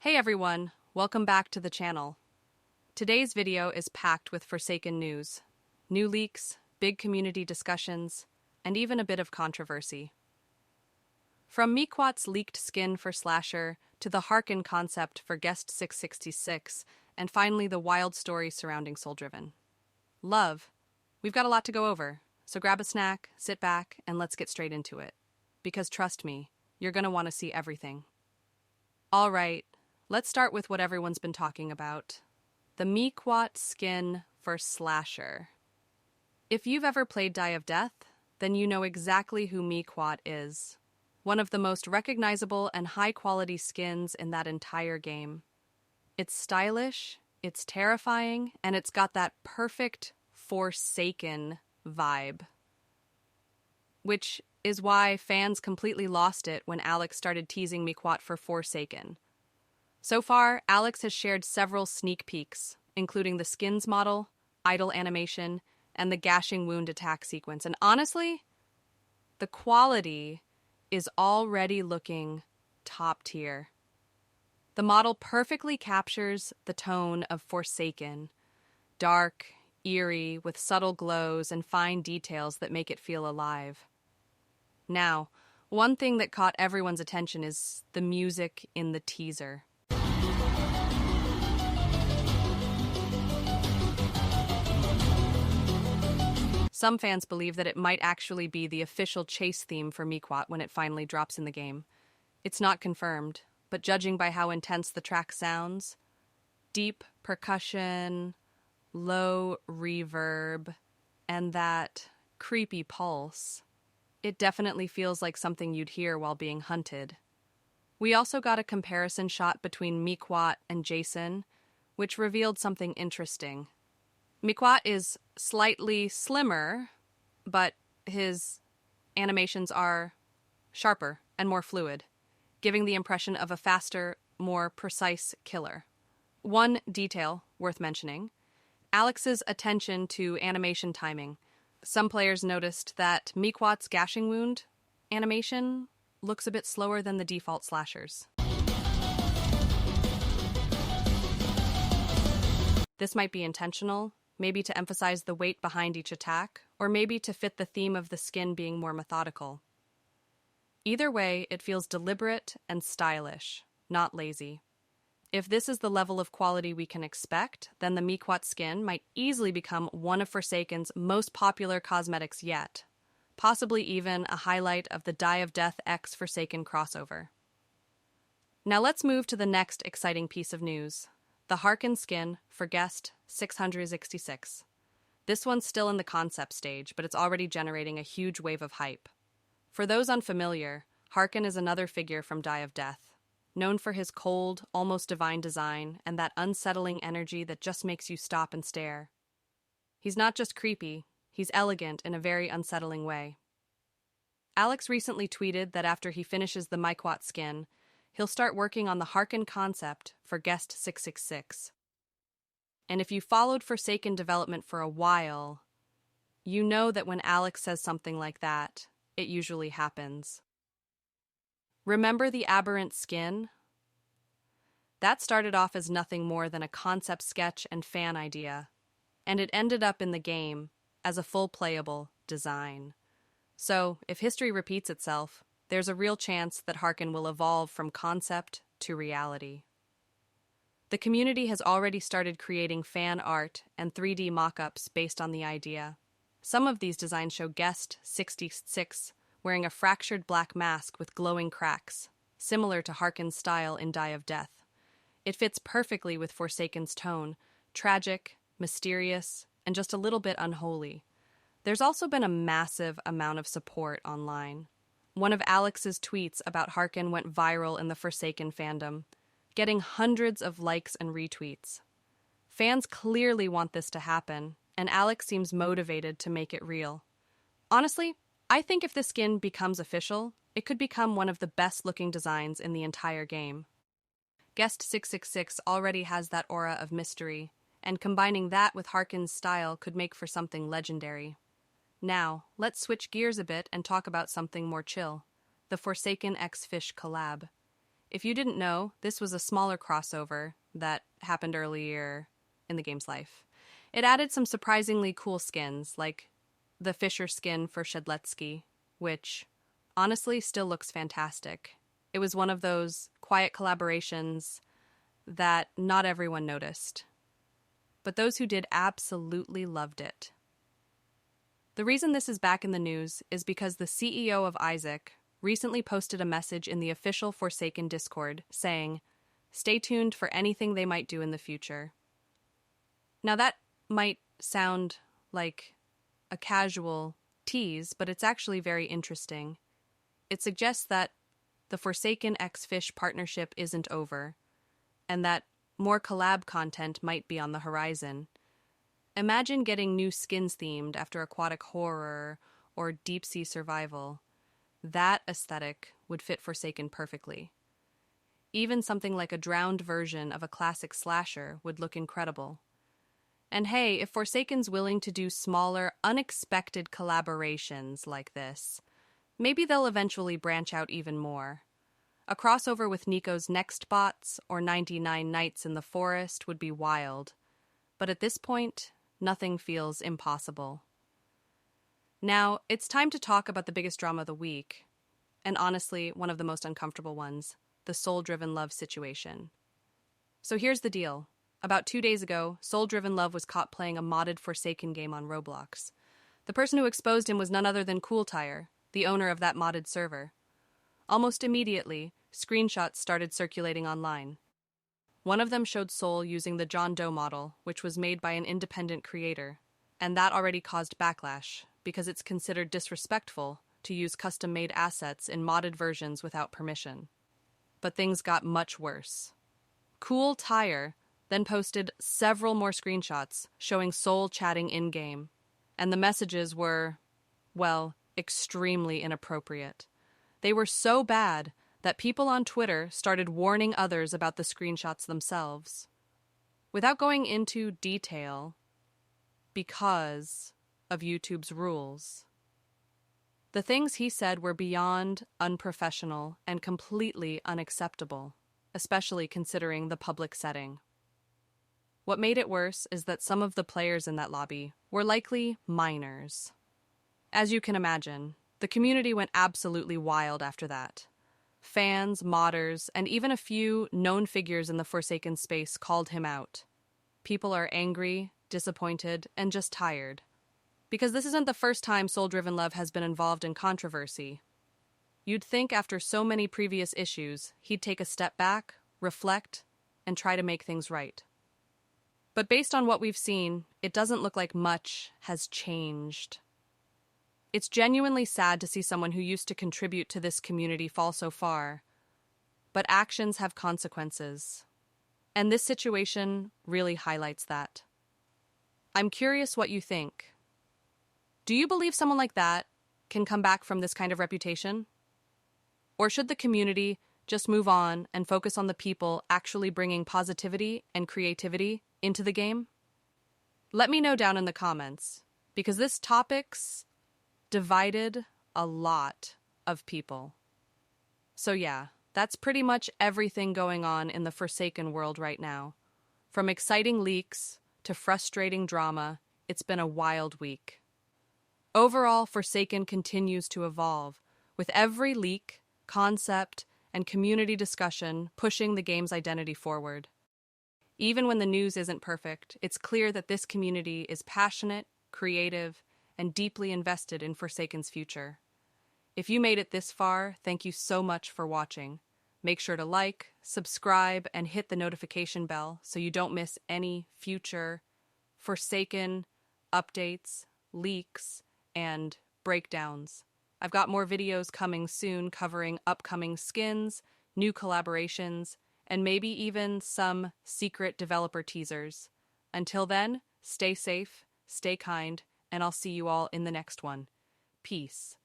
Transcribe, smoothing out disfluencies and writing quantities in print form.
Hey everyone, welcome back to the channel. Today's video is packed with Forsaken news, new leaks, big community discussions, and even a bit of controversy. From Miquat's leaked skin for Slasher to the Hearken concept for Guest 666, and finally the wild story surrounding SoulDrivenLove. We've got a lot to go over, so grab a snack, sit back, and let's get straight into it. Because trust me, you're gonna want to see everything. All right. Let's start with what everyone's been talking about. The Miquat Skin for Slasher. If you've ever played Die of Death, then you know exactly who Miquat is. One of the most recognizable and high-quality skins in that entire game. It's stylish, it's terrifying, and it's got that perfect Forsaken vibe. Which is why fans completely lost it when Alex started teasing Miquat for Forsaken. So far, Alex has shared several sneak peeks, including the skins model, idle animation, and the gashing wound attack sequence. And honestly, the quality is already looking top tier. The model perfectly captures the tone of Forsaken, dark, eerie, with subtle glows and fine details that make it feel alive. Now, one thing that caught everyone's attention is the music in the teaser. Some fans believe that it might actually be the official chase theme for Miquat when it finally drops in the game. It's not confirmed, but judging by how intense the track sounds, deep percussion, low reverb, and that creepy pulse, it definitely feels like something you'd hear while being hunted. We also got a comparison shot between Miquat and Jason, which revealed something interesting. Miquat is slightly slimmer, but his animations are sharper and more fluid, giving the impression of a faster, more precise killer. One detail worth mentioning, Alex's attention to animation timing. Some players noticed that Miquat's gashing wound animation looks a bit slower than the default slashers. This might be intentional, maybe to emphasize the weight behind each attack, or maybe to fit the theme of the skin being more methodical. Either way, it feels deliberate and stylish, not lazy. If this is the level of quality we can expect, then the Miquat skin might easily become one of Forsaken's most popular cosmetics yet, possibly even a highlight of the Die of Death X Forsaken crossover. Now let's move to the next exciting piece of news. The Hearken skin for Guest 666. This one's still in the concept stage, but it's already generating a huge wave of hype. For those unfamiliar, Hearken is another figure from Die of Death, known for his cold, almost divine design and that unsettling energy that just makes you stop and stare. He's not just creepy, he's elegant in a very unsettling way. Alex recently tweeted that after he finishes the Miquat skin, he'll start working on the Hearken concept for Guest 666. And if you followed Forsaken development for a while, you know that when Alex says something like that, it usually happens. Remember the aberrant skin? That started off as nothing more than a concept sketch and fan idea, and it ended up in the game as a full playable design. So, if history repeats itself, there's a real chance that Hearken will evolve from concept to reality. The community has already started creating fan art and 3D mock-ups based on the idea. Some of these designs show Guest 66 wearing a fractured black mask with glowing cracks, similar to Hearken's style in Die of Death. It fits perfectly with Forsaken's tone, tragic, mysterious, and just a little bit unholy. There's also been a massive amount of support online. One of Alex's tweets about Hearken went viral in the Forsaken fandom, getting hundreds of likes and retweets. Fans clearly want this to happen, and Alex seems motivated to make it real. Honestly, I think if this skin becomes official, it could become one of the best-looking designs in the entire game. Guest 666 already has that aura of mystery, and combining that with Hearken's style could make for something legendary. Now, let's switch gears a bit and talk about something more chill, the Forsaken X Fish collab. if you didn't know, this was a smaller crossover that happened earlier in the game's life. It added some surprisingly cool skins, like the Fisher skin for Shedletsky, which honestly still looks fantastic. It was one of those quiet collaborations that not everyone noticed, but those who did absolutely loved it. The reason this is back in the news is because the CEO of Isaac recently posted a message in the official Forsaken Discord saying, "Stay tuned for anything they might do in the future." Now that might sound like a casual tease, but it's actually very interesting. It suggests that the Forsaken X Fish partnership isn't over, and that more collab content might be on the horizon. Imagine getting new skins themed after aquatic horror or deep sea survival. That aesthetic would fit Forsaken perfectly. Even something like a drowned version of a classic slasher would look incredible. And hey, if Forsaken's willing to do smaller, unexpected collaborations like this, maybe they'll eventually branch out even more. A crossover with Nico's Next Bots or 99 Nights in the Forest would be wild, but at this point, nothing feels impossible. Now, it's time to talk about the biggest drama of the week, and honestly, one of the most uncomfortable ones, the SoulDrivenLove situation. So here's the deal. About 2 days ago, SoulDrivenLove was caught playing a modded Forsaken game on Roblox. The person who exposed him was none other than CoolTire, the owner of that modded server. Almost immediately, screenshots started circulating online. One of them showed Soul using the John Doe model, which was made by an independent creator, and that already caused backlash, because it's considered disrespectful to use custom-made assets in modded versions without permission. But things got much worse. CoolTire then posted several more screenshots showing Soul chatting in-game, and the messages were, well, extremely inappropriate. They were so bad that people on Twitter started warning others about the screenshots themselves. Without going into detail, because of YouTube's rules. The things he said were beyond unprofessional and completely unacceptable, especially considering the public setting. What made it worse is that some of the players in that lobby were likely minors. As you can imagine, the community went absolutely wild after that. Fans, modders, and even a few known figures in the Forsaken space called him out. People are angry, disappointed, and just tired. Because this isn't the first time SoulDrivenLove has been involved in controversy. You'd think after so many previous issues, he'd take a step back, reflect, and try to make things right. But based on what we've seen, it doesn't look like much has changed. It's genuinely sad to see someone who used to contribute to this community fall so far. But actions have consequences. And this situation really highlights that. I'm curious what you think. Do you believe someone like that can come back from this kind of reputation? Or should the community just move on and focus on the people actually bringing positivity and creativity into the game? Let me know down in the comments, because this topic's divided a lot of people. So yeah, that's pretty much everything going on in the Forsaken world right now. From exciting leaks to frustrating drama, it's been a wild week. Overall, Forsaken continues to evolve, with every leak, concept, and community discussion pushing the game's identity forward. Even when the news isn't perfect, it's clear that this community is passionate, creative, and deeply invested in Forsaken's future. If you made it this far, thank you so much for watching. Make sure to like, subscribe, and hit the notification bell so you don't miss any future Forsaken updates, leaks, and breakdowns. I've got more videos coming soon covering upcoming skins, new collaborations, and maybe even some secret developer teasers. Until then, stay safe, stay kind, and I'll see you all in the next one. Peace.